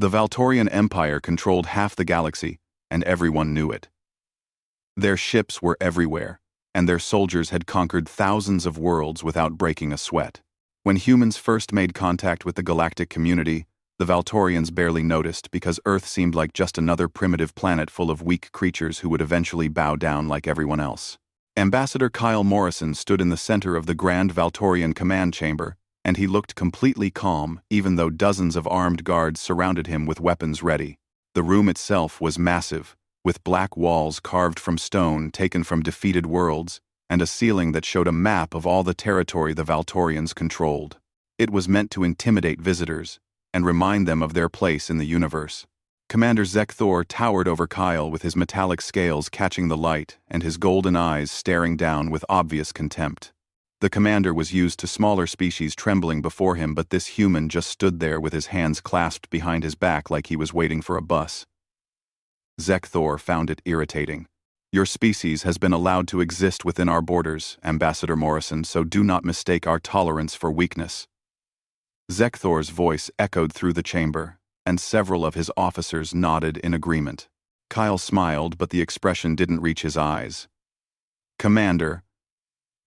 The Valtorian Empire controlled half the galaxy, and everyone knew it. Their ships were everywhere, and their soldiers had conquered thousands of worlds without breaking a sweat. When humans first made contact with the galactic community, the Valtorians barely noticed because Earth seemed like just another primitive planet full of weak creatures who would eventually bow down like everyone else. Ambassador Kyle Morrison stood in the center of the Grand Valtorian command chamber, and he looked completely calm even though dozens of armed guards surrounded him with weapons ready. The room itself was massive, with black walls carved from stone taken from defeated worlds, and a ceiling that showed a map of all the territory the Valtorians controlled. It was meant to intimidate visitors and remind them of their place in the universe. Commander Zekthor towered over Kyle with his metallic scales catching the light and his golden eyes staring down with obvious contempt. The commander was used to smaller species trembling before him, but this human just stood there with his hands clasped behind his back like he was waiting for a bus. Zekthor found it irritating. Your species has been allowed to exist within our borders, Ambassador Morrison, so do not mistake our tolerance for weakness. Zekthor's voice echoed through the chamber, and several of his officers nodded in agreement. Kyle smiled, but the expression didn't reach his eyes. Commander,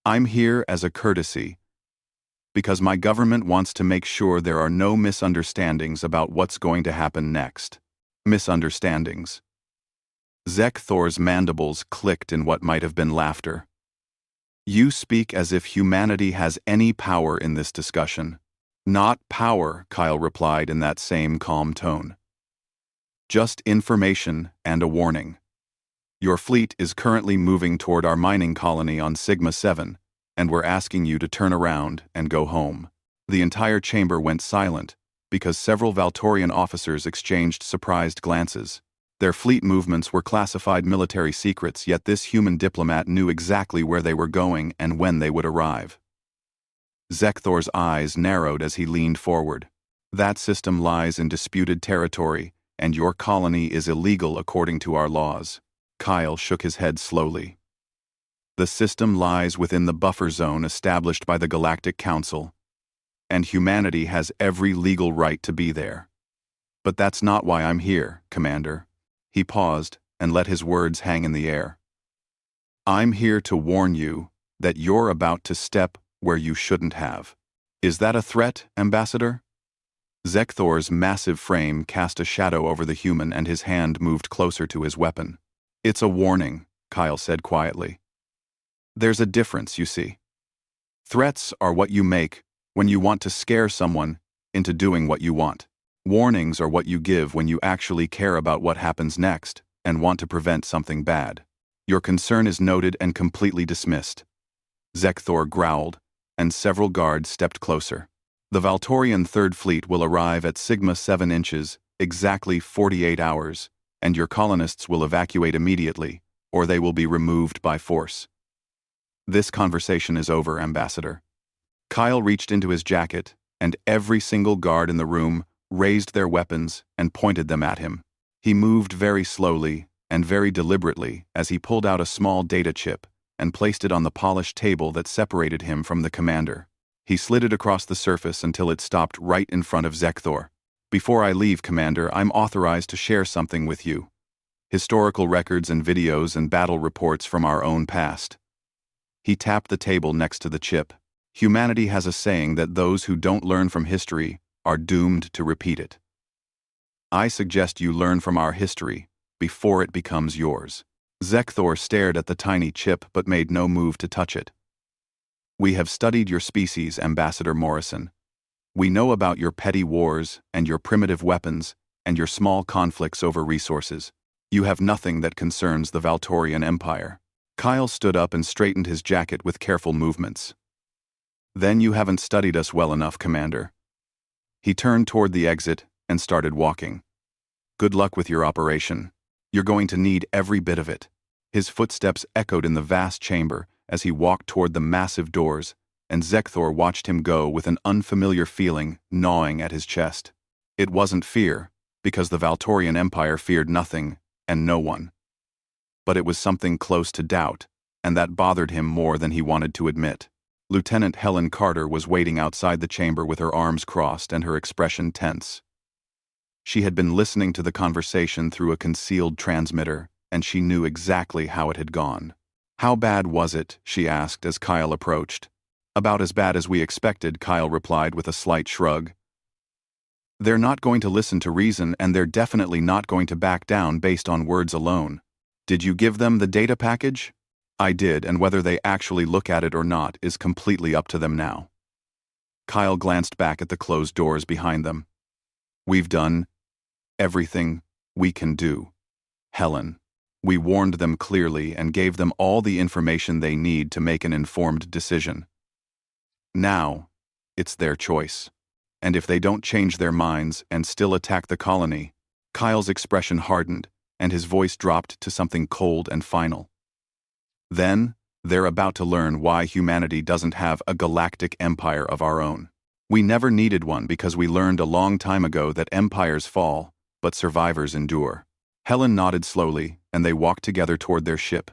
I'm here as a courtesy, because my government wants to make sure there are no misunderstandings about what's going to happen next. Misunderstandings. Zekthor's mandibles clicked in what might have been laughter. You speak as if humanity has any power in this discussion. Not power, Kyle replied in that same calm tone. Just information and a warning. Your fleet is currently moving toward our mining colony on Sigma 7, and we're asking you to turn around and go home. The entire chamber went silent, because several Valtorian officers exchanged surprised glances. Their fleet movements were classified military secrets, yet this human diplomat knew exactly where they were going and when they would arrive. Zekthor's eyes narrowed as he leaned forward. That system lies in disputed territory, and your colony is illegal according to our laws. Kyle shook his head slowly. The system lies within the buffer zone established by the Galactic Council, and humanity has every legal right to be there. But that's not why I'm here, Commander. He paused and let his words hang in the air. I'm here to warn you that you're about to step where you shouldn't have. Is that a threat, Ambassador? Zekthor's massive frame cast a shadow over the human and his hand moved closer to his weapon. It's a warning, Kyle said quietly. There's a difference, you see. Threats are what you make when you want to scare someone into doing what you want. Warnings are what you give when you actually care about what happens next and want to prevent something bad. Your concern is noted and completely dismissed. Zekthor growled, and several guards stepped closer. The Valtorian Third Fleet will arrive at Sigma 7 inches, exactly 48 hours, and your colonists will evacuate immediately, or they will be removed by force. This conversation is over, Ambassador. Kyle reached into his jacket, and every single guard in the room raised their weapons and pointed them at him. He moved very slowly and very deliberately as he pulled out a small data chip and placed it on the polished table that separated him from the commander. He slid it across the surface until it stopped right in front of Zekthor. Before I leave, Commander, I'm authorized to share something with you. Historical records and videos and battle reports from our own past. He tapped the table next to the chip. Humanity has a saying that those who don't learn from history are doomed to repeat it. I suggest you learn from our history before it becomes yours. Zekthor stared at the tiny chip but made no move to touch it. We have studied your species, Ambassador Morrison. We know about your petty wars and your primitive weapons and your small conflicts over resources. You have nothing that concerns the Valtorian Empire. Kyle stood up and straightened his jacket with careful movements. Then you haven't studied us well enough, Commander. He turned toward the exit and started walking. Good luck with your operation. You're going to need every bit of it. His footsteps echoed in the vast chamber as he walked toward the massive doors, and Zekthor watched him go with an unfamiliar feeling gnawing at his chest. It wasn't fear, because the Valtorian Empire feared nothing and no one. But it was something close to doubt, and that bothered him more than he wanted to admit. Lieutenant Helen Carter was waiting outside the chamber with her arms crossed and her expression tense. She had been listening to the conversation through a concealed transmitter, and she knew exactly how it had gone. "How bad was it?" she asked as Kyle approached. "About as bad as we expected," Kyle replied with a slight shrug. "They're not going to listen to reason, and they're definitely not going to back down based on words alone. Did you give them the data package?" "I did, and whether they actually look at it or not is completely up to them now." Kyle glanced back at the closed doors behind them. "We've done everything we can do, Helen. We warned them clearly and gave them all the information they need to make an informed decision. Now, it's their choice. And if they don't change their minds and still attack the colony," Kyle's expression hardened, and his voice dropped to something cold and final. "Then, they're about to learn why humanity doesn't have a galactic empire of our own. We never needed one because we learned a long time ago that empires fall, but survivors endure." Helen nodded slowly, and they walked together toward their ship.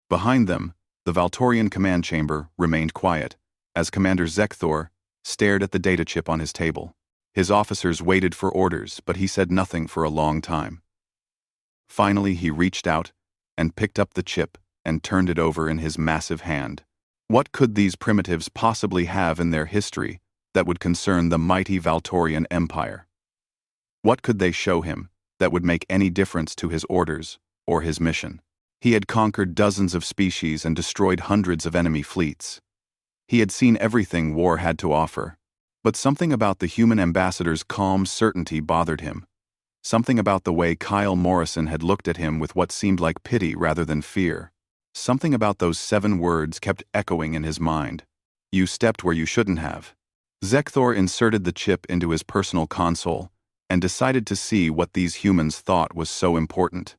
Behind them, the Valtorian command chamber remained quiet, as Commander Zekthor stared at the data chip on his table. His officers waited for orders, but he said nothing for a long time. Finally, he reached out and picked up the chip and turned it over in his massive hand. What could these primitives possibly have in their history that would concern the mighty Valtorian Empire? What could they show him that would make any difference to his orders or his mission? He had conquered dozens of species and destroyed hundreds of enemy fleets. He had seen everything war had to offer. But something about the human ambassador's calm certainty bothered him. Something about the way Kyle Morrison had looked at him with what seemed like pity rather than fear. Something about those 7 words kept echoing in his mind. "You stepped where you shouldn't have." Zekthor inserted the chip into his personal console and decided to see what these humans thought was so important.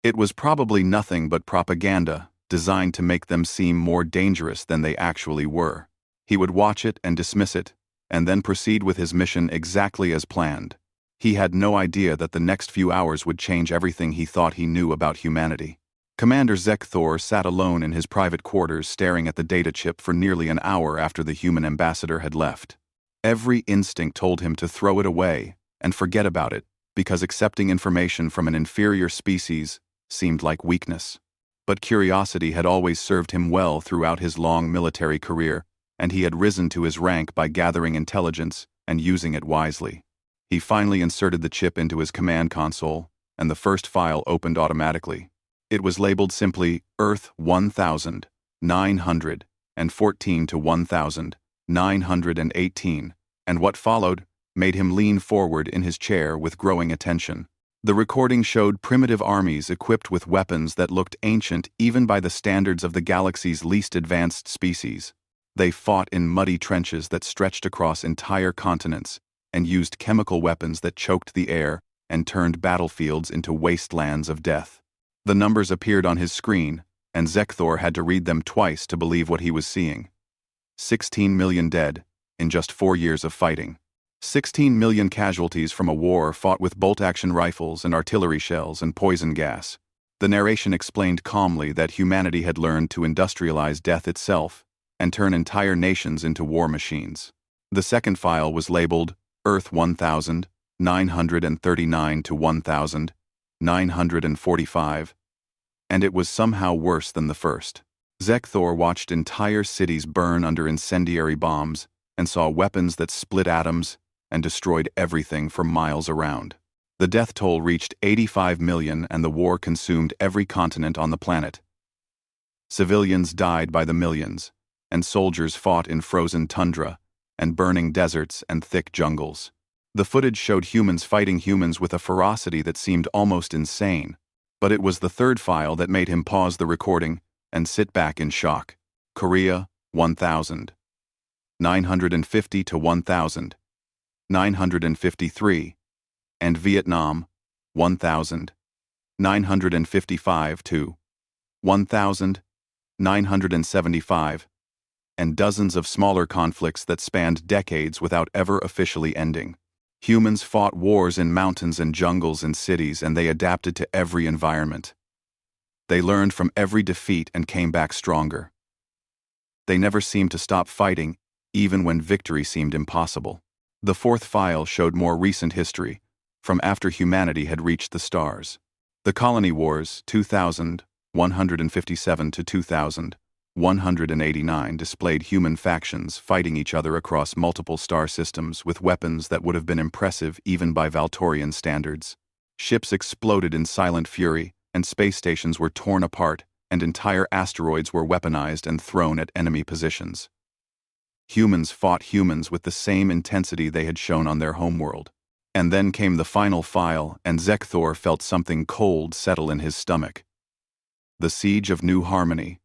It was probably nothing but propaganda, designed to make them seem more dangerous than they actually were. He would watch it and dismiss it, and then proceed with his mission exactly as planned. He had no idea that the next few hours would change everything he thought he knew about humanity. Commander Zekthor sat alone in his private quarters staring at the data chip for nearly an hour after the human ambassador had left. Every instinct told him to throw it away and forget about it, because accepting information from an inferior species seemed like weakness. But curiosity had always served him well throughout his long military career, and he had risen to his rank by gathering intelligence and using it wisely. He finally inserted the chip into his command console, and the first file opened automatically. It was labeled simply Earth 1914 to 1918, and what followed made him lean forward in his chair with growing attention. The recording showed primitive armies equipped with weapons that looked ancient even by the standards of the galaxy's least advanced species. They fought in muddy trenches that stretched across entire continents and used chemical weapons that choked the air and turned battlefields into wastelands of death. The numbers appeared on his screen, and Zekthor had to read them twice to believe what he was seeing. 16 million dead in just 4 years of fighting. 16 million casualties from a war fought with bolt-action rifles and artillery shells and poison gas. The narration explained calmly that humanity had learned to industrialize death itself and turn entire nations into war machines. The second file was labeled Earth 1939 to 1945, and it was somehow worse than the first. Zekthor watched entire cities burn under incendiary bombs and saw weapons that split atoms and destroyed everything for miles around. The death toll reached 85 million, and the war consumed every continent on the planet. Civilians died by the millions, and soldiers fought in frozen tundra and burning deserts and thick jungles. The footage showed humans fighting humans with a ferocity that seemed almost insane, but it was the third file that made him pause the recording and sit back in shock. Korea, 1950 to 1953, and Vietnam, 1955 to 1975, and dozens of smaller conflicts that spanned decades without ever officially ending. Humans fought wars in mountains and jungles and cities, and they adapted to every environment. They learned from every defeat and came back stronger. They never seemed to stop fighting, even when victory seemed impossible. The fourth file showed more recent history, from after humanity had reached the stars. The Colony Wars, 2157 to 2189, displayed human factions fighting each other across multiple star systems with weapons that would have been impressive even by Valtorian standards. Ships exploded in silent fury, and space stations were torn apart, and entire asteroids were weaponized and thrown at enemy positions. Humans fought humans with the same intensity they had shown on their homeworld. And then came the final file, and Zekthor felt something cold settle in his stomach. The Siege of New Harmony,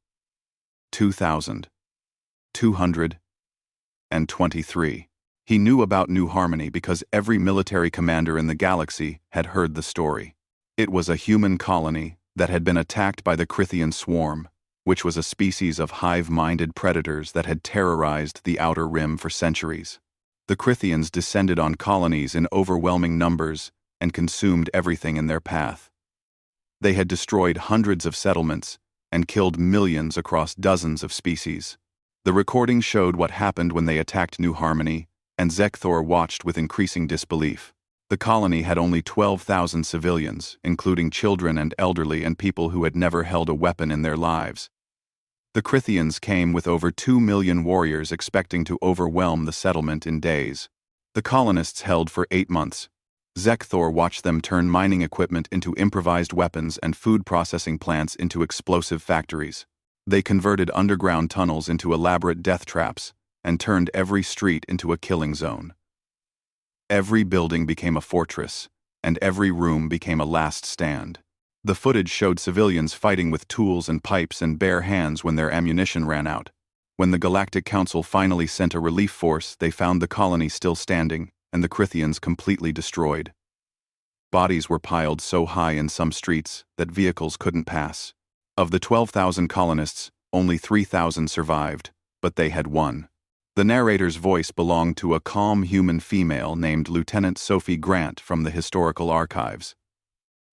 2223. He knew about New Harmony because every military commander in the galaxy had heard the story. It was a human colony that had been attacked by the Crythian swarm, which was a species of hive-minded predators that had terrorized the Outer Rim for centuries. The Crythians descended on colonies in overwhelming numbers and consumed everything in their path. They had destroyed hundreds of settlements and killed millions across dozens of species. The recording showed what happened when they attacked New Harmony, and Zekthor watched with increasing disbelief. The colony had only 12,000 civilians, including children and elderly and people who had never held a weapon in their lives. The Crythians came with over 2 million warriors expecting to overwhelm the settlement in days. The colonists held for 8 months. Zekthor watched them turn mining equipment into improvised weapons and food processing plants into explosive factories. They converted underground tunnels into elaborate death traps and turned every street into a killing zone. Every building became a fortress, and every room became a last stand. The footage showed civilians fighting with tools and pipes and bare hands when their ammunition ran out. When the Galactic Council finally sent a relief force, they found the colony still standing and the Crythians completely destroyed. Bodies were piled so high in some streets that vehicles couldn't pass. Of the 12,000 colonists, only 3,000 survived, but they had won. The narrator's voice belonged to a calm human female named Lieutenant Sophie Grant from the historical archives.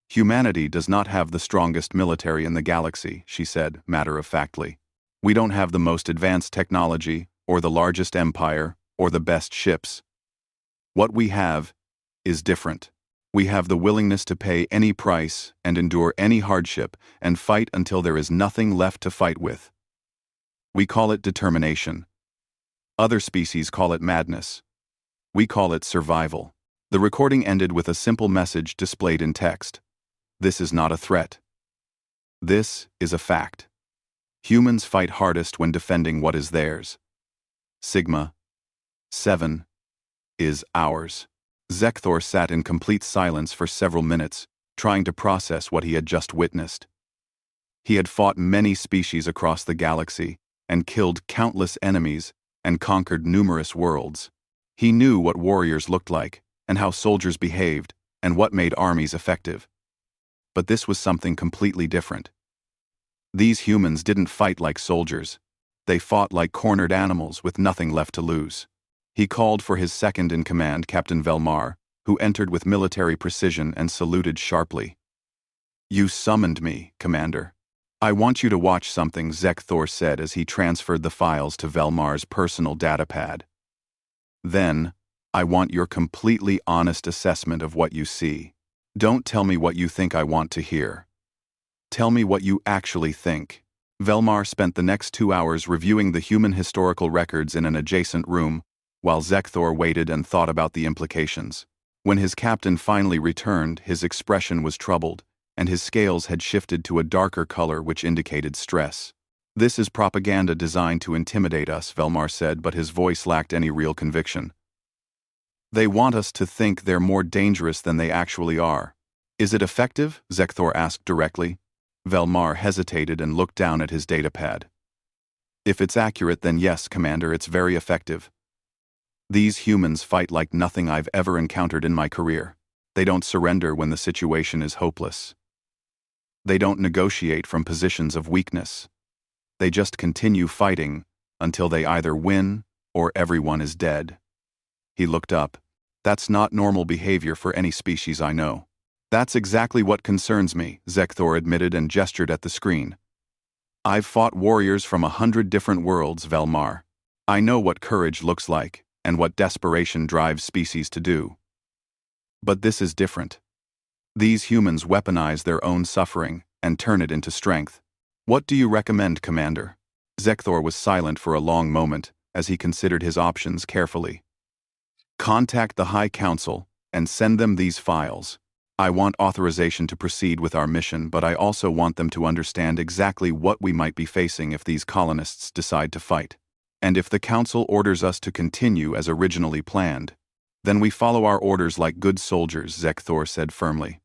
"Humanity does not have the strongest military in the galaxy," she said, matter-of-factly. "We don't have the most advanced technology, or the largest empire, or the best ships. What we have is different. We have the willingness to pay any price and endure any hardship and fight until there is nothing left to fight with. We call it determination. Other species call it madness. We call it survival." The recording ended with a simple message displayed in text. This is not a threat. This is a fact. Humans fight hardest when defending what is theirs. Sigma 7 is ours. Zekthor sat in complete silence for several minutes, trying to process what he had just witnessed. He had fought many species across the galaxy and killed countless enemies and conquered numerous worlds. He knew what warriors looked like and how soldiers behaved and what made armies effective. But this was something completely different. These humans didn't fight like soldiers. They fought like cornered animals with nothing left to lose. He called for his second-in-command, Captain Velmar, who entered with military precision and saluted sharply. "You summoned me, Commander. I want you to watch something," Zekthor said as he transferred the files to Velmar's personal datapad. "Then, I want your completely honest assessment of what you see. Don't tell me what you think I want to hear. Tell me what you actually think." Velmar spent the next 2 hours reviewing the human historical records in an adjacent room, while Zekthor waited and thought about the implications. When his captain finally returned, his expression was troubled, and his scales had shifted to a darker color which indicated stress. "This is propaganda designed to intimidate us," Velmar said, but his voice lacked any real conviction. "They want us to think they're more dangerous than they actually are. Is it effective?" Zekthor asked directly. Velmar hesitated and looked down at his datapad. "If it's accurate, then yes, Commander, it's very effective. These humans fight like nothing I've ever encountered in my career. They don't surrender when the situation is hopeless. They don't negotiate from positions of weakness. They just continue fighting until they either win or everyone is dead." He looked up. "That's not normal behavior for any species I know." "That's exactly what concerns me," Zekthor admitted and gestured at the screen. "I've fought warriors from 100 different worlds, Velmar. I know what courage looks like, and what desperation drives species to do. But this is different. These humans weaponize their own suffering and turn it into strength. What do you recommend, Commander? Zekthor was silent for a long moment as he considered his options carefully. Contact the High Council and send them these files. I want authorization to proceed with our mission, but I also want them to understand exactly what we might be facing if these colonists decide to fight. And if the Council orders us to continue as originally planned, then we follow our orders like good soldiers, Zekthor said firmly.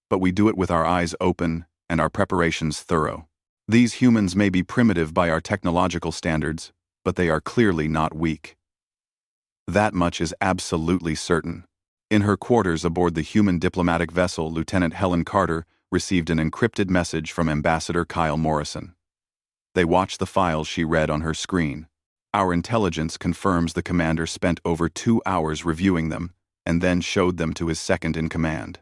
But we do it with our eyes open and our preparations thorough. These humans may be primitive by our technological standards, but they are clearly not weak. That much is absolutely certain. In her quarters aboard the human diplomatic vessel, Lieutenant Helen Carter received an encrypted message from Ambassador Kyle Morrison. They watched the files she read on her screen. Our intelligence confirms the commander spent over 2 hours reviewing them and then showed them to his second-in-command.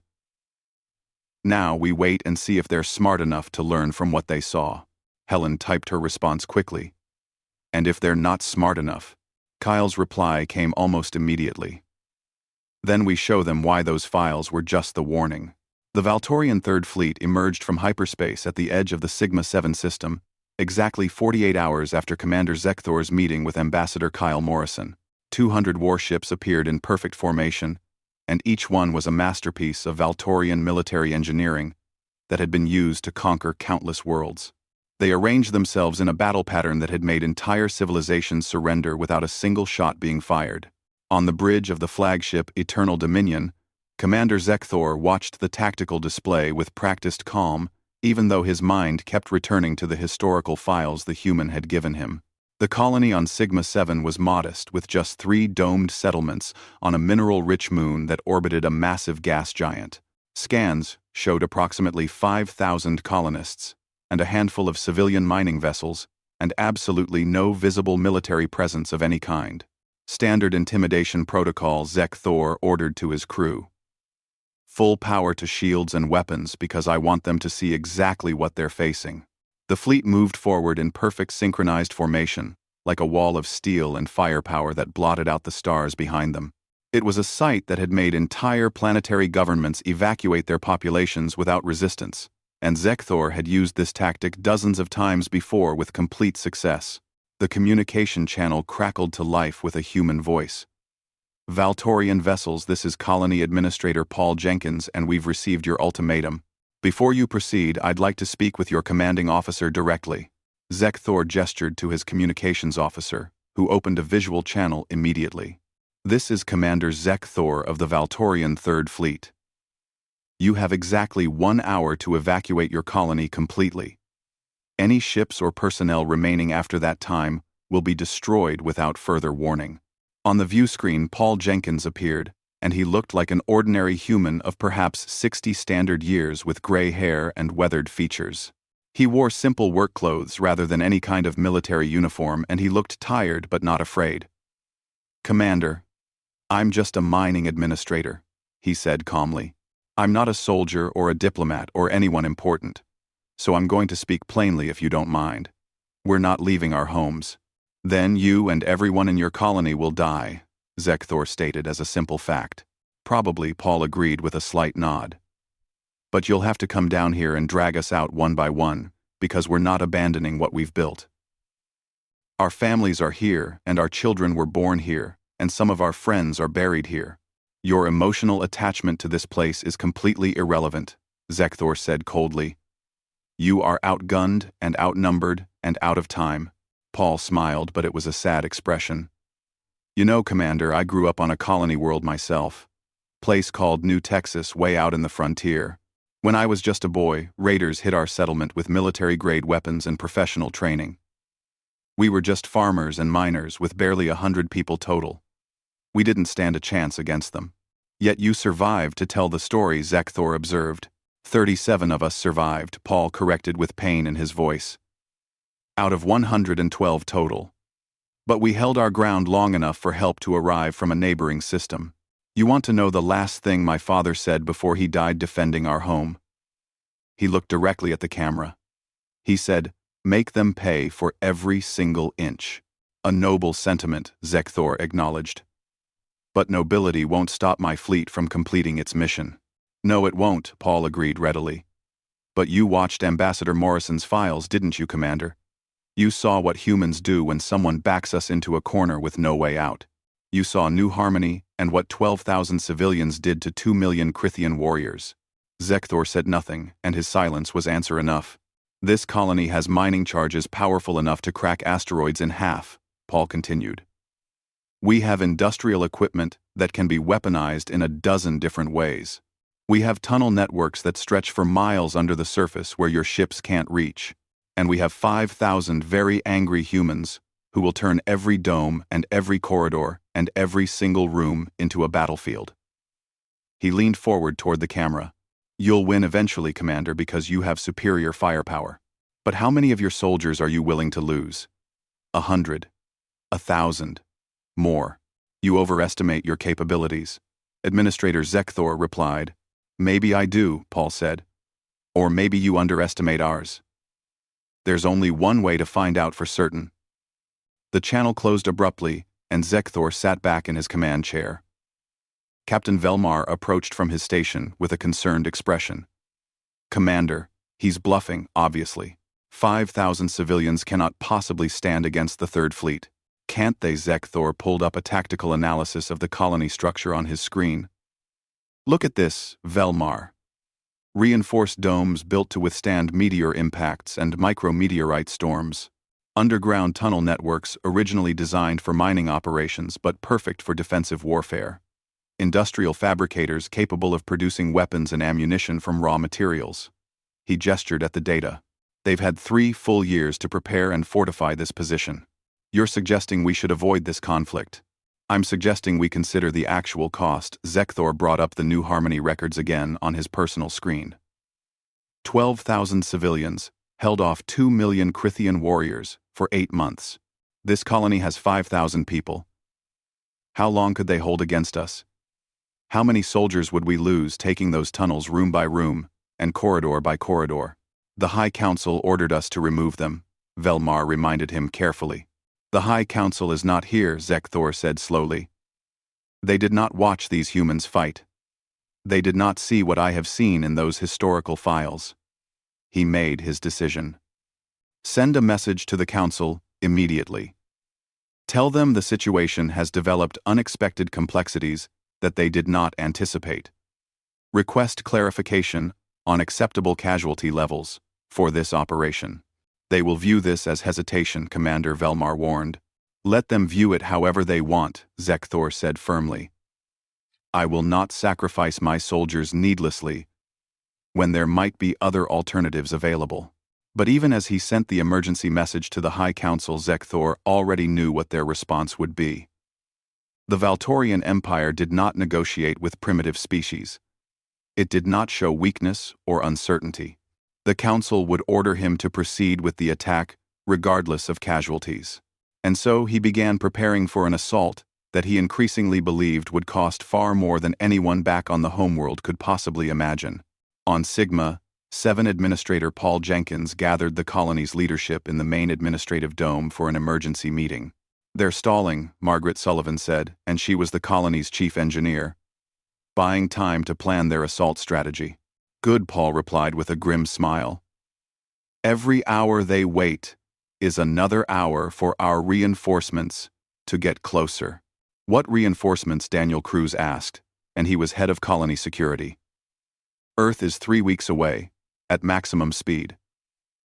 Now we wait and see if they're smart enough to learn from what they saw. Helen typed her response quickly. And if they're not smart enough? Kyle's reply came almost immediately. Then we show them why those files were just the warning. The Valtorian Third Fleet emerged from hyperspace at the edge of the Sigma-7 system, exactly 48 hours after Commander Zekthor's meeting with Ambassador Kyle Morrison. 200 warships appeared in perfect formation, and each one was a masterpiece of Valtorian military engineering that had been used to conquer countless worlds. They arranged themselves in a battle pattern that had made entire civilizations surrender without a single shot being fired. On the bridge of the flagship Eternal Dominion, Commander Zekthor watched the tactical display with practiced calm, even though his mind kept returning to the historical files the human had given him. The colony on Sigma-7 was modest, with just 3 domed settlements on a mineral-rich moon that orbited a massive gas giant. Scans showed approximately 5,000 colonists, and a handful of civilian mining vessels, and absolutely no visible military presence of any kind. Standard intimidation protocol, Zekthor ordered to his crew. Full power to shields and weapons because I want them to see exactly what they're facing. The fleet moved forward in perfect synchronized formation, like a wall of steel and firepower that blotted out the stars behind them. It was a sight that had made entire planetary governments evacuate their populations without resistance, and Zekthor had used this tactic dozens of times before with complete success. The communication channel crackled to life with a human voice. Valtorian vessels, this is Colony Administrator Paul Jenkins, and we've received your ultimatum. Before you proceed, I'd like to speak with your commanding officer directly. Zekthor gestured to his communications officer, who opened a visual channel immediately. This is Commander Zekthor of the Valtorian Third Fleet. You have exactly 1 hour to evacuate your colony completely. Any ships or personnel remaining after that time will be destroyed without further warning. On the view screen, Paul Jenkins appeared, and he looked like an ordinary human of perhaps 60 standard years with gray hair and weathered features. He wore simple work clothes rather than any kind of military uniform, and he looked tired but not afraid. Commander, I'm just a mining administrator, he said calmly. I'm not a soldier or a diplomat or anyone important. So I'm going to speak plainly if you don't mind. We're not leaving our homes. Then you and everyone in your colony will die, Zekthor stated as a simple fact. Probably, Paul agreed with a slight nod. But you'll have to come down here and drag us out one by one, because we're not abandoning what we've built. Our families are here, and our children were born here, and some of our friends are buried here. Your emotional attachment to this place is completely irrelevant, Zekthor said coldly. You are outgunned and outnumbered and out of time. Paul smiled, but it was a sad expression. You know, Commander, I grew up on a colony world myself. Place called New Texas, way out in the frontier. When I was just a boy, raiders hit our settlement with military-grade weapons and professional training. We were just farmers and miners with barely 100 people total. We didn't stand a chance against them. Yet you survived to tell the story, Zekthor observed. 37 of us survived, Paul corrected with pain in his voice. Out of 112 total. But we held our ground long enough for help to arrive from a neighboring system. You want to know the last thing my father said before he died defending our home? He looked directly at the camera. He said, "Make them pay for every single inch." A noble sentiment, Zekthor acknowledged. But nobility won't stop my fleet from completing its mission. No, it won't, Paul agreed readily. But you watched Ambassador Morrison's files, didn't you, Commander? You saw what humans do when someone backs us into a corner with no way out. You saw New Harmony and what 12,000 civilians did to 2 million Krithian warriors. Zekthor said nothing, and his silence was answer enough. This colony has mining charges powerful enough to crack asteroids in half, Paul continued. We have industrial equipment that can be weaponized in a dozen different ways. We have tunnel networks that stretch for miles under the surface where your ships can't reach. And we have 5,000 very angry humans who will turn every dome and every corridor and every single room into a battlefield. He leaned forward toward the camera. You'll win eventually, Commander, because you have superior firepower. But how many of your soldiers are you willing to lose? 100. 1,000. More. You overestimate your capabilities. Administrator Zekthor replied. Maybe I do, Paul said. Or maybe you underestimate ours. There's only one way to find out for certain. The channel closed abruptly, and Zekthor sat back in his command chair. Captain Velmar approached from his station with a concerned expression. Commander, he's bluffing, obviously. 5,000 civilians cannot possibly stand against the Third Fleet. Can't they? Zekthor pulled up a tactical analysis of the colony structure on his screen. Look at this, Velmar. Reinforced domes built to withstand meteor impacts and micrometeorite storms. Underground tunnel networks originally designed for mining operations but perfect for defensive warfare. Industrial fabricators capable of producing weapons and ammunition from raw materials. He gestured at the data. They've had 3 full years to prepare and fortify this position. You're suggesting we should avoid this conflict. I'm suggesting we consider the actual cost. Zekthor brought up the New Harmony records again on his personal screen. 12,000 civilians held off 2 million Krithian warriors for 8 months. This colony has 5,000 people. How long could they hold against us? How many soldiers would we lose taking those tunnels room by room and corridor by corridor? The High Council ordered us to remove them, Velmar reminded him carefully. The High Council is not here, Zekthor said slowly. They did not watch these humans fight. They did not see what I have seen in those historical files. He made his decision. Send a message to the Council immediately. Tell them the situation has developed unexpected complexities that they did not anticipate. Request clarification on acceptable casualty levels for this operation. They will view this as hesitation, Commander Velmar warned. Let them view it however they want, Zekthor said firmly. I will not sacrifice my soldiers needlessly when there might be other alternatives available. But even as he sent the emergency message to the High Council, Zekthor already knew what their response would be. The Valtorian Empire did not negotiate with primitive species. It did not show weakness or uncertainty. The Council would order him to proceed with the attack regardless of casualties. And so he began preparing for an assault that he increasingly believed would cost far more than anyone back on the homeworld could possibly imagine. On Sigma, 7 Administrator Paul Jenkins gathered the colony's leadership in the main administrative dome for an emergency meeting. They're stalling, Margaret Sullivan said, and she was the colony's chief engineer. Buying time to plan their assault strategy. Good, Paul replied with a grim smile. Every hour they wait is another hour for our reinforcements to get closer. What reinforcements? Daniel Cruz asked, and he was head of colony security. Earth is 3 weeks away, at maximum speed.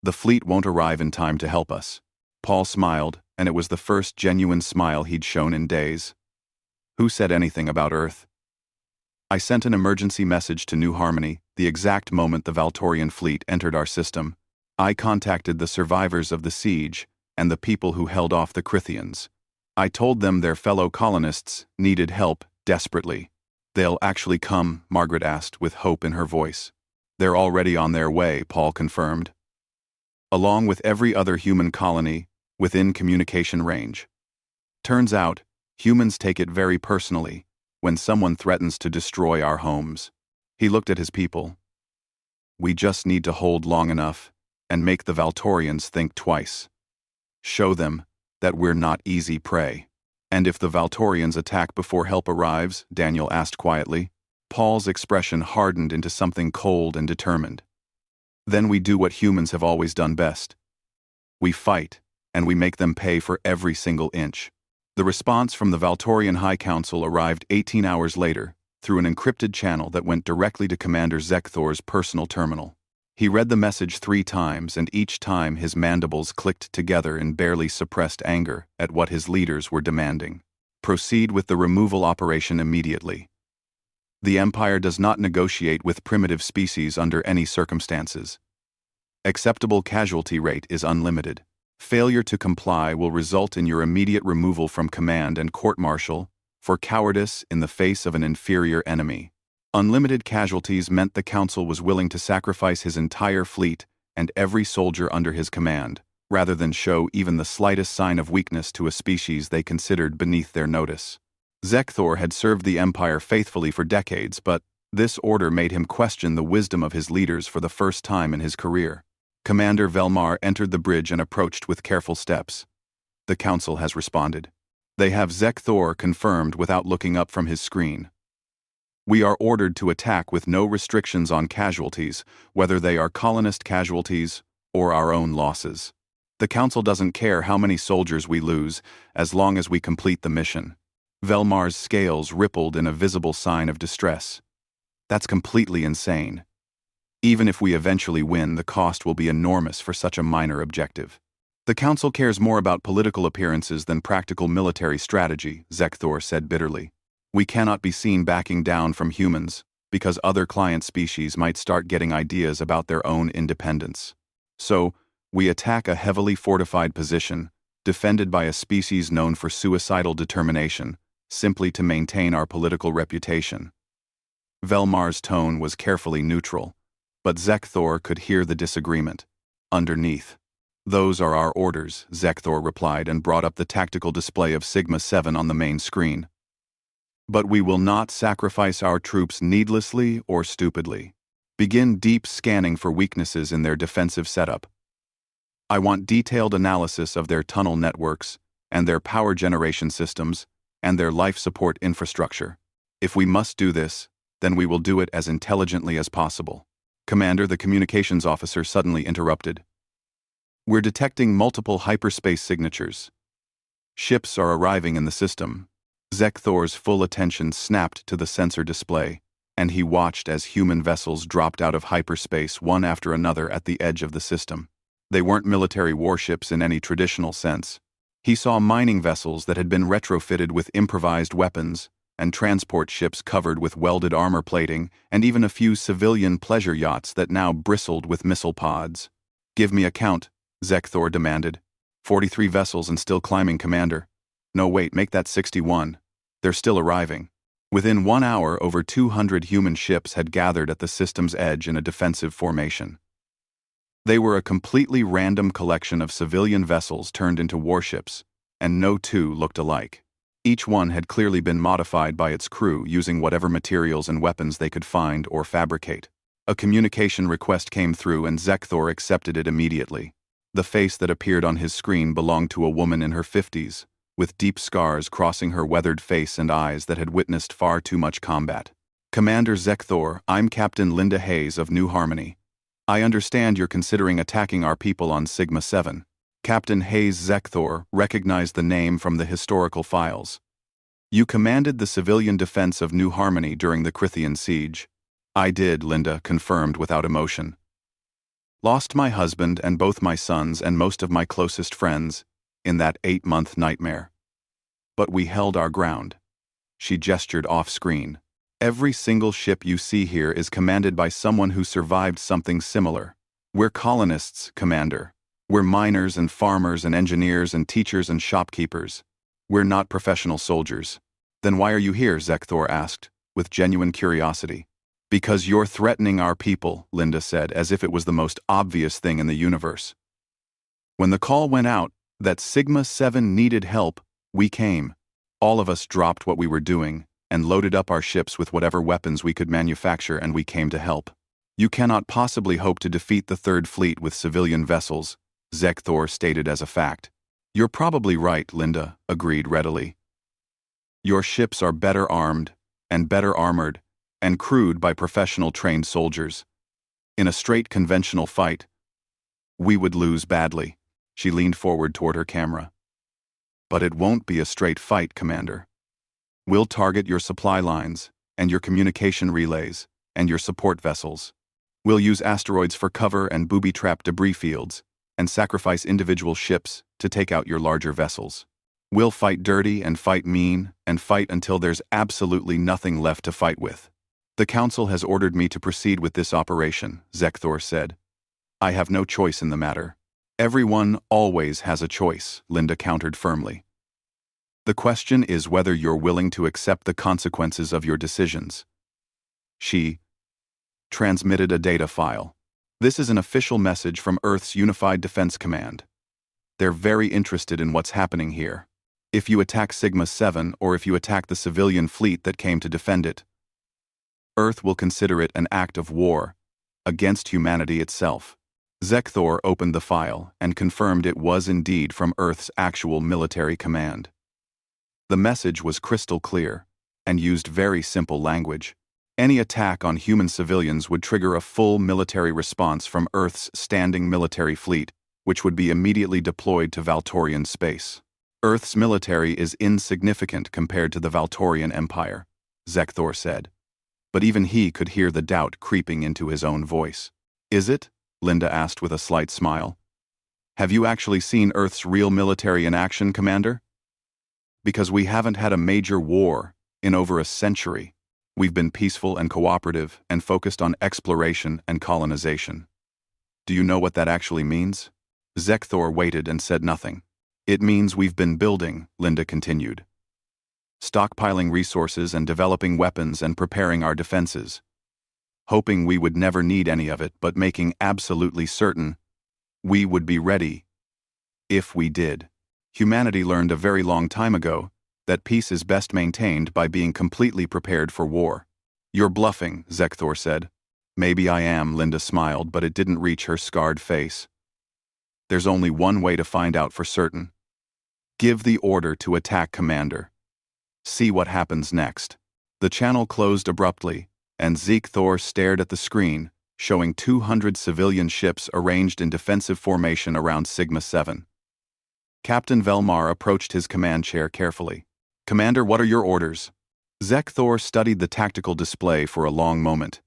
The fleet won't arrive in time to help us. Paul smiled, and it was the first genuine smile he'd shown in days. Who said anything about Earth? I sent an emergency message to New Harmony the exact moment the Valtorian fleet entered our system. I contacted the survivors of the siege and the people who held off the Krithians. I told them their fellow colonists needed help desperately. They'll actually come, Margaret asked with hope in her voice. They're already on their way, Paul confirmed. Along with every other human colony within communication range. Turns out, humans take it very personally when someone threatens to destroy our homes. He looked at his people. We just need to hold long enough and make the Valtorians think twice. Show them that we're not easy prey. And if the Valtorians attack before help arrives? Daniel asked quietly. Paul's expression hardened into something cold and determined. Then we do what humans have always done best. We fight, and we make them pay for every single inch. The response from the Valtorian High Council arrived 18 hours later, through an encrypted channel that went directly to Commander Zekthor's personal terminal. He read the message 3 times, and each time his mandibles clicked together in barely suppressed anger at what his leaders were demanding. Proceed with the removal operation immediately. The Empire does not negotiate with primitive species under any circumstances. Acceptable casualty rate is unlimited. Failure to comply will result in your immediate removal from command and court-martial for cowardice in the face of an inferior enemy. Unlimited casualties meant the Council was willing to sacrifice his entire fleet and every soldier under his command, rather than show even the slightest sign of weakness to a species they considered beneath their notice. Zekthor had served the Empire faithfully for decades, but this order made him question the wisdom of his leaders for the first time in his career. Commander Velmar entered the bridge and approached with careful steps. The Council has responded. They have Zekthor confirmed without looking up from his screen. We are ordered to attack with no restrictions on casualties, whether they are colonist casualties or our own losses. The Council doesn't care how many soldiers we lose, as long as we complete the mission. Velmar's scales rippled in a visible sign of distress. That's completely insane. Even if we eventually win, the cost will be enormous for such a minor objective. The Council cares more about political appearances than practical military strategy, Zekthor said bitterly. We cannot be seen backing down from humans, because other client species might start getting ideas about their own independence. So, we attack a heavily fortified position, defended by a species known for suicidal determination, simply to maintain our political reputation. Velmar's tone was carefully neutral, but Zekthor could hear the disagreement. Underneath. Those are our orders, Zekthor replied and brought up the tactical display of Sigma 7 on the main screen. But we will not sacrifice our troops needlessly or stupidly. Begin deep scanning for weaknesses in their defensive setup. I want detailed analysis of their tunnel networks, and their power generation systems, and their life support infrastructure. If we must do this, then we will do it as intelligently as possible. Commander, the communications officer suddenly interrupted. We're detecting multiple hyperspace signatures. Ships are arriving in the system. Zekthor's full attention snapped to the sensor display, and he watched as human vessels dropped out of hyperspace one after another at the edge of the system. They weren't military warships in any traditional sense. He saw mining vessels that had been retrofitted with improvised weapons, and transport ships covered with welded armor plating, and even a few civilian pleasure yachts that now bristled with missile pods. Give me a count, Zekthor demanded. 43 vessels and still climbing, Commander. No, wait, make that 61. They're still arriving. Within 1 hour, over 200 human ships had gathered at the system's edge in a defensive formation. They were a completely random collection of civilian vessels turned into warships, and no two looked alike. Each one had clearly been modified by its crew using whatever materials and weapons they could find or fabricate. A communication request came through and Zekthor accepted it immediately. The face that appeared on his screen belonged to a woman in her 50s, with deep scars crossing her weathered face and eyes that had witnessed far too much combat. Commander Zekthor, I'm Captain Linda Hayes of New Harmony. I understand you're considering attacking our people on Sigma 7. Captain Hayes Zekthor recognized the name from the historical files. You commanded the civilian defense of New Harmony during the Crithian siege. I did, Linda confirmed without emotion. Lost my husband and both my sons and most of my closest friends in that 8-month nightmare. But we held our ground. She gestured off-screen. Every single ship you see here is commanded by someone who survived something similar. We're colonists, Commander. We're miners and farmers and engineers and teachers and shopkeepers. We're not professional soldiers. Then why are you here? Zekthor asked, with genuine curiosity. Because you're threatening our people, Linda said, as if it was the most obvious thing in the universe. When the call went out that Sigma 7 needed help, we came. All of us dropped what we were doing and loaded up our ships with whatever weapons we could manufacture, and we came to help. You cannot possibly hope to defeat the Third Fleet with civilian vessels, Zekthor stated as a fact. You're probably right, Linda agreed readily. Your ships are better armed, and better armored, and crewed by professional trained soldiers. In a straight conventional fight, we would lose badly. She leaned forward toward her camera. But it won't be a straight fight, Commander. We'll target your supply lines, and your communication relays, and your support vessels. We'll use asteroids for cover and booby-trap debris fields, and sacrifice individual ships to take out your larger vessels. We'll fight dirty and fight mean, and fight until there's absolutely nothing left to fight with. The Council has ordered me to proceed with this operation, Zekthor said. I have no choice in the matter. Everyone always has a choice, Linda countered firmly. The question is whether you're willing to accept the consequences of your decisions. She transmitted a data file. This is an official message from Earth's Unified Defense Command. They're very interested in what's happening here. If you attack Sigma-7 or if you attack the civilian fleet that came to defend it, Earth will consider it an act of war against humanity itself. Zekthor opened the file and confirmed it was indeed from Earth's actual military command. The message was crystal clear and used very simple language. Any attack on human civilians would trigger a full military response from Earth's standing military fleet, which would be immediately deployed to Valtorian space. Earth's military is insignificant compared to the Valtorian Empire, Zekthor said. But even he could hear the doubt creeping into his own voice. Is it? Linda asked with a slight smile. Have you actually seen Earth's real military in action, Commander? Because we haven't had a major war in over a century. We've been peaceful and cooperative and focused on exploration and colonization. Do you know what that actually means? Zekthor waited and said nothing. It means we've been building, Linda continued. Stockpiling resources and developing weapons and preparing our defenses. Hoping we would never need any of it, but making absolutely certain we would be ready if we did. Humanity learned a very long time ago that peace is best maintained by being completely prepared for war. You're bluffing, Zekthor said. Maybe I am, Linda smiled, but it didn't reach her scarred face. There's only one way to find out for certain. Give the order to attack, Commander. See what happens next. The channel closed abruptly, and Zekthor stared at the screen, showing 200 civilian ships arranged in defensive formation around Sigma-7. Captain Velmar approached his command chair carefully. Commander, what are your orders? Zekthor studied the tactical display for a long moment.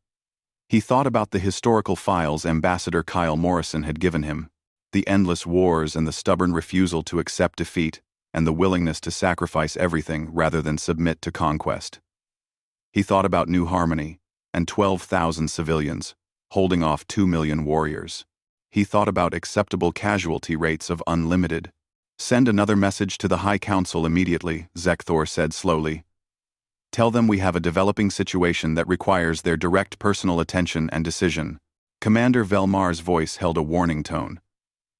He thought about the historical files Ambassador Kyle Morrison had given him, the endless wars and the stubborn refusal to accept defeat, and the willingness to sacrifice everything rather than submit to conquest. He thought about New Harmony and 12,000 civilians, holding off 2 million warriors. He thought about acceptable casualty rates of unlimited. Send another message to the High Council immediately, Zekthor said slowly. Tell them we have a developing situation that requires their direct personal attention and decision. Commander Velmar's voice held a warning tone.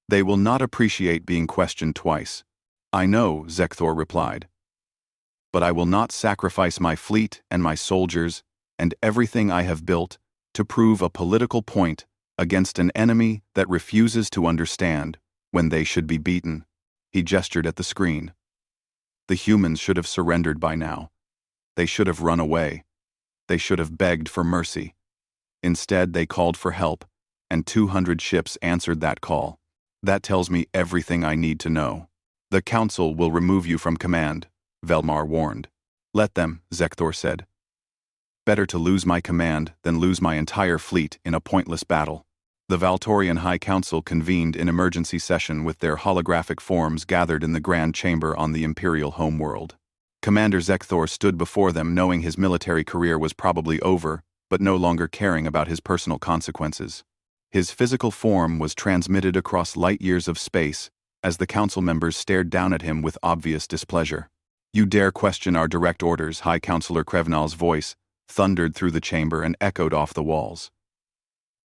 They will not appreciate being questioned twice. I know, Zekthor replied. But I will not sacrifice my fleet and my soldiers and everything I have built to prove a political point against an enemy that refuses to understand when they should be beaten. He gestured at the screen. The humans should have surrendered by now. They should have run away. They should have begged for mercy. Instead, they called for help, and 200 ships answered that call. That tells me everything I need to know. The Council will remove you from command, Velmar warned. Let them, Zekthor said. Better to lose my command than lose my entire fleet in a pointless battle. The Valtorian High Council convened in emergency session with their holographic forms gathered in the Grand Chamber on the Imperial homeworld. Commander Zekthor stood before them knowing his military career was probably over, but no longer caring about his personal consequences. His physical form was transmitted across light years of space as the council members stared down at him with obvious displeasure. You dare question our direct orders, High Councillor Krevnal's voice thundered through the chamber and echoed off the walls.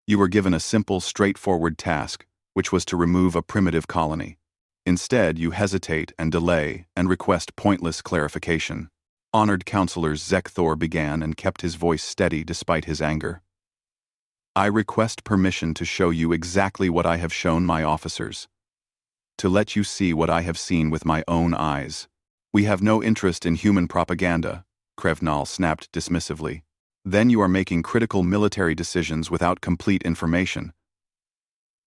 You were given a simple, straightforward task, which was to remove a primitive colony. Instead, you hesitate and delay and request pointless clarification. Honored Councillors, Zekthor began and kept his voice steady despite his anger. I request permission to show you exactly what I have shown my officers. To let you see what I have seen with my own eyes. We have no interest in human propaganda, Krevnal snapped dismissively. Then you are making critical military decisions without complete information.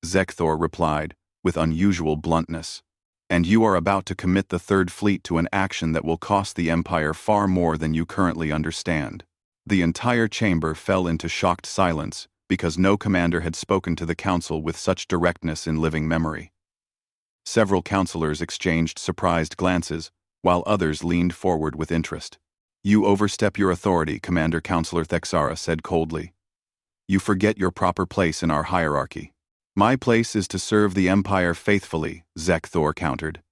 Zekthor replied, with unusual bluntness. And you are about to commit the Third Fleet to an action that will cost the Empire far more than you currently understand. The entire chamber fell into shocked silence, because no commander had spoken to the council with such directness in living memory. Several councillors exchanged surprised glances, while others leaned forward with interest. You overstep your authority, Commander Councillor Thexara said coldly. You forget your proper place in our hierarchy. My place is to serve the Empire faithfully, Zekthor countered.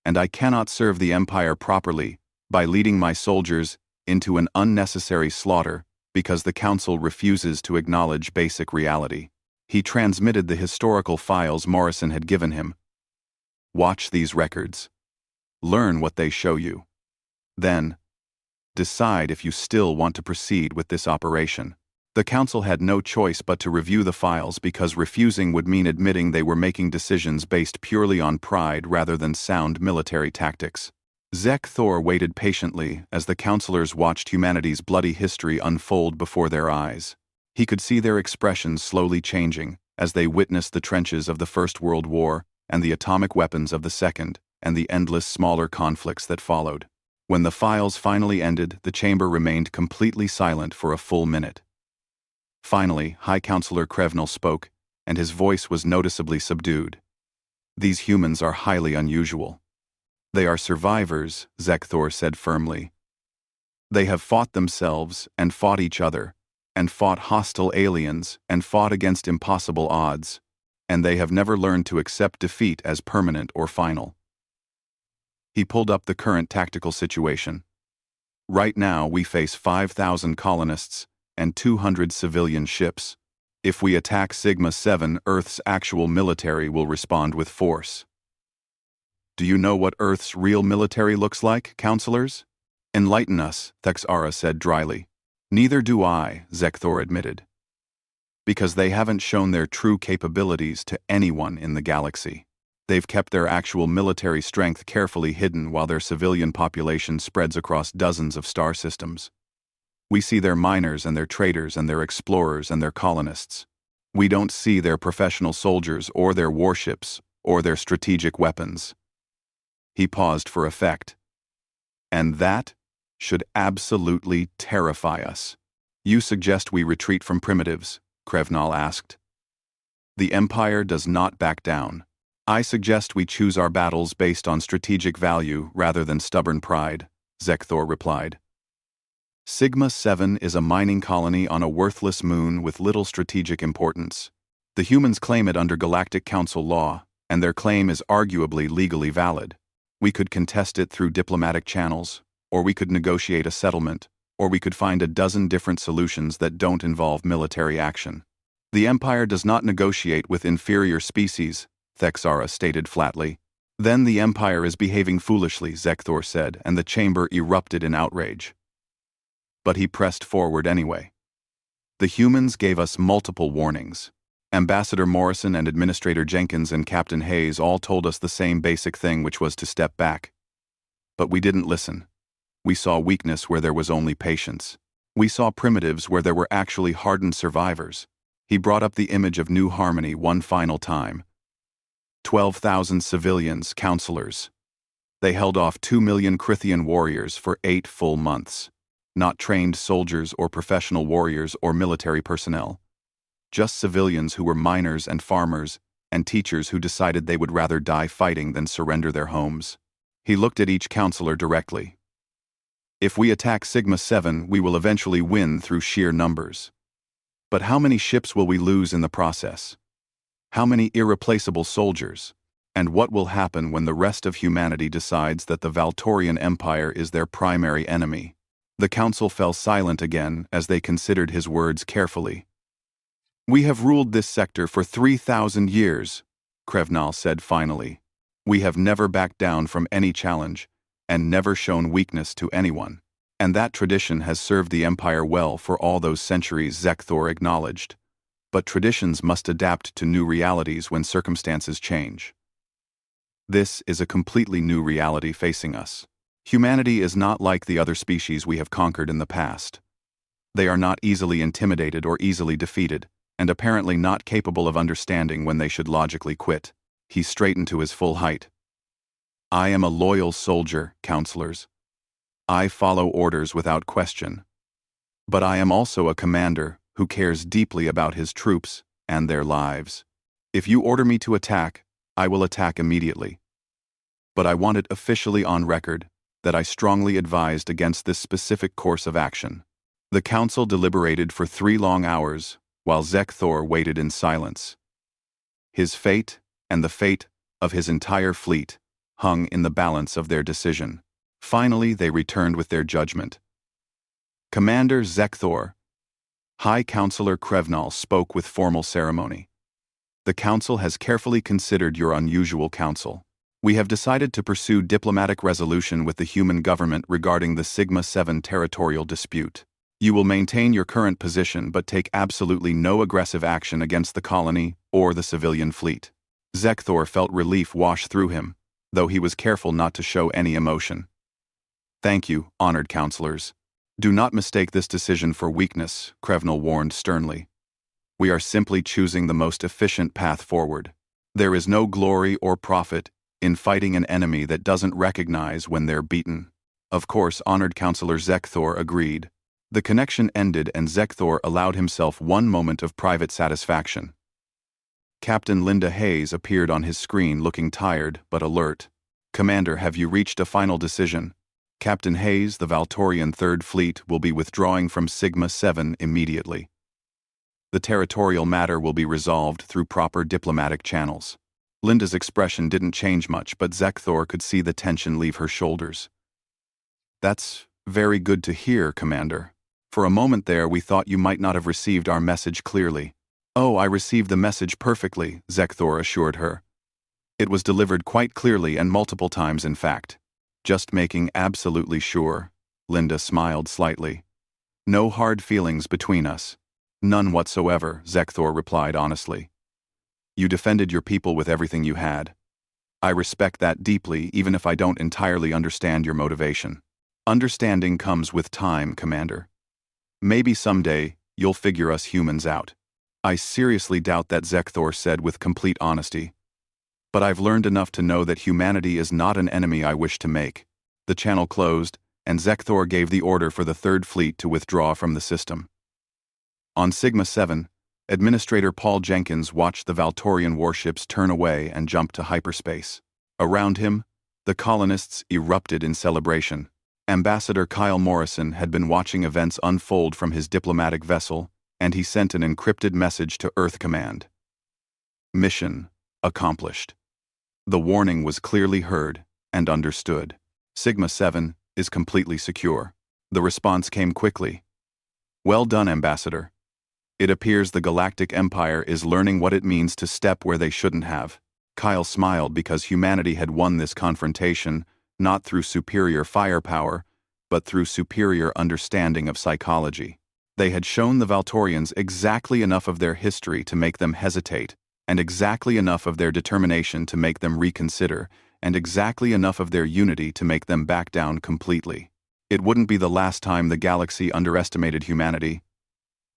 And I cannot serve the Empire properly by leading my soldiers into an unnecessary slaughter because the Council refuses to acknowledge basic reality. He transmitted the historical files Morrison had given him. Watch these records. Learn what they show you. Then, decide if you still want to proceed with this operation. The Council had no choice but to review the files because refusing would mean admitting they were making decisions based purely on pride rather than sound military tactics. Zekthor waited patiently as the councillors watched humanity's bloody history unfold before their eyes. He could see their expressions slowly changing as they witnessed the trenches of the First World War and the atomic weapons of the Second and the endless smaller conflicts that followed. When the files finally ended, the chamber remained completely silent for a full minute. Finally, High Councillor Krevnal spoke, and his voice was noticeably subdued. These humans are highly unusual. They are survivors, Zekthor said firmly. They have fought themselves and fought each other, and fought hostile aliens and fought against impossible odds, and they have never learned to accept defeat as permanent or final. He pulled up the current tactical situation. Right now, we face 5,000 colonists and 200 civilian ships. If we attack Sigma-7, Earth's actual military will respond with force. Do you know what Earth's real military looks like, councillors? Enlighten us, Thexara said dryly. Neither do I, Zekthor admitted. Because they haven't shown their true capabilities to anyone in the galaxy. They've kept their actual military strength carefully hidden while their civilian population spreads across dozens of star systems. We see their miners and their traders and their explorers and their colonists. We don't see their professional soldiers or their warships or their strategic weapons. He paused for effect. And that should absolutely terrify us. You suggest we retreat from primitives, Krevnal asked. The Empire does not back down. I suggest we choose our battles based on strategic value rather than stubborn pride, Zekthor replied. Sigma-7 is a mining colony on a worthless moon with little strategic importance. The humans claim it under Galactic Council law, and their claim is arguably legally valid. We could contest it through diplomatic channels, or we could negotiate a settlement, or we could find a dozen different solutions that don't involve military action. The Empire does not negotiate with inferior species, Thexara stated flatly. Then the Empire is behaving foolishly, Zekthor said, and the chamber erupted in outrage. But he pressed forward anyway. The humans gave us multiple warnings. Ambassador Morrison and Administrator Jenkins and Captain Hayes all told us the same basic thing, which was to step back. But we didn't listen. We saw weakness where there was only patience. We saw primitives where there were actually hardened survivors. He brought up the image of New Harmony one final time. 12,000 civilians, councillors. They held off 2 million Crithian warriors for 8 full months. Not trained soldiers or professional warriors or military personnel. Just civilians who were miners and farmers and teachers who decided they would rather die fighting than surrender their homes. He looked at each councillor directly. If we attack Sigma-7, we will eventually win through sheer numbers. But how many ships will we lose in the process? How many irreplaceable soldiers? And what will happen when the rest of humanity decides that the Valtorian Empire is their primary enemy? The council fell silent again as they considered his words carefully. We have ruled this sector for 3,000 years, Krevnal said finally. We have never backed down from any challenge, and never shown weakness to anyone. And that tradition has served the Empire well for all those centuries, Zekthor acknowledged. But traditions must adapt to new realities when circumstances change. This is a completely new reality facing us. Humanity is not like the other species we have conquered in the past. They are not easily intimidated or easily defeated, and apparently not capable of understanding when they should logically quit. He straightened to his full height. I am a loyal soldier, counselors. I follow orders without question. But I am also a commander who cares deeply about his troops and their lives. If you order me to attack, I will attack immediately. But I want it officially on record that I strongly advised against this specific course of action. The council deliberated for 3 long hours, while Zekthor waited in silence. His fate, and the fate of his entire fleet, hung in the balance of their decision. Finally, they returned with their judgment. Commander Zekthor, High Counselor Krevnal spoke with formal ceremony. The council has carefully considered your unusual counsel. We have decided to pursue diplomatic resolution with the human government regarding the Sigma-7 territorial dispute. You will maintain your current position but take absolutely no aggressive action against the colony or the civilian fleet. Zekthor felt relief wash through him, though he was careful not to show any emotion. Thank you, honored counselors. Do not mistake this decision for weakness, Krevnal warned sternly. We are simply choosing the most efficient path forward. There is no glory or profit in fighting an enemy that doesn't recognize when they're beaten. Of course, honored Counselor Zekthor agreed. The connection ended and Zekthor allowed himself 1 moment of private satisfaction. Captain Linda Hayes appeared on his screen looking tired but alert. Commander, have you reached a final decision? Captain Hayes, the Valtorian Third Fleet, will be withdrawing from Sigma-7 immediately. The territorial matter will be resolved through proper diplomatic channels. Linda's expression didn't change much, but Zekthor could see the tension leave her shoulders. That's very good to hear, Commander. For a moment there we thought you might not have received our message clearly. Oh, I received the message perfectly, Zekthor assured her. It was delivered quite clearly and multiple times in fact. Just making absolutely sure. Linda smiled slightly. No hard feelings between us. None whatsoever, Zekthor replied honestly. You defended your people with everything you had. I respect that deeply, even if I don't entirely understand your motivation. Understanding comes with time, Commander. Maybe someday, you'll figure us humans out. I seriously doubt that, Zekthor said with complete honesty. But I've learned enough to know that humanity is not an enemy I wish to make. The channel closed, and Zekthor gave the order for the Third Fleet to withdraw from the system. On Sigma-7, Administrator Paul Jenkins watched the Valtorian warships turn away and jump to hyperspace. Around him, the colonists erupted in celebration. Ambassador Kyle Morrison had been watching events unfold from his diplomatic vessel, and he sent an encrypted message to Earth Command. Mission accomplished. The warning was clearly heard and understood. Sigma-7 is completely secure. The response came quickly. Well done, Ambassador. It appears the Galactic Empire is learning what it means to step where they shouldn't have. Kyle smiled because humanity had won this confrontation not through superior firepower, but through superior understanding of psychology. They had shown the Valtorians exactly enough of their history to make them hesitate, and exactly enough of their determination to make them reconsider, and exactly enough of their unity to make them back down completely. It wouldn't be the last time the galaxy underestimated humanity.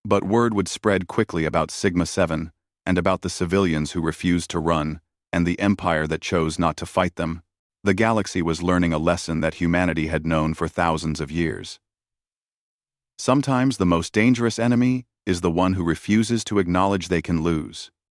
But word would spread quickly about Sigma-7, and about the civilians who refused to run, and the empire that chose not to fight them. The galaxy was learning a lesson that humanity had known for thousands of years. Sometimes the most dangerous enemy is the one who refuses to acknowledge they can lose.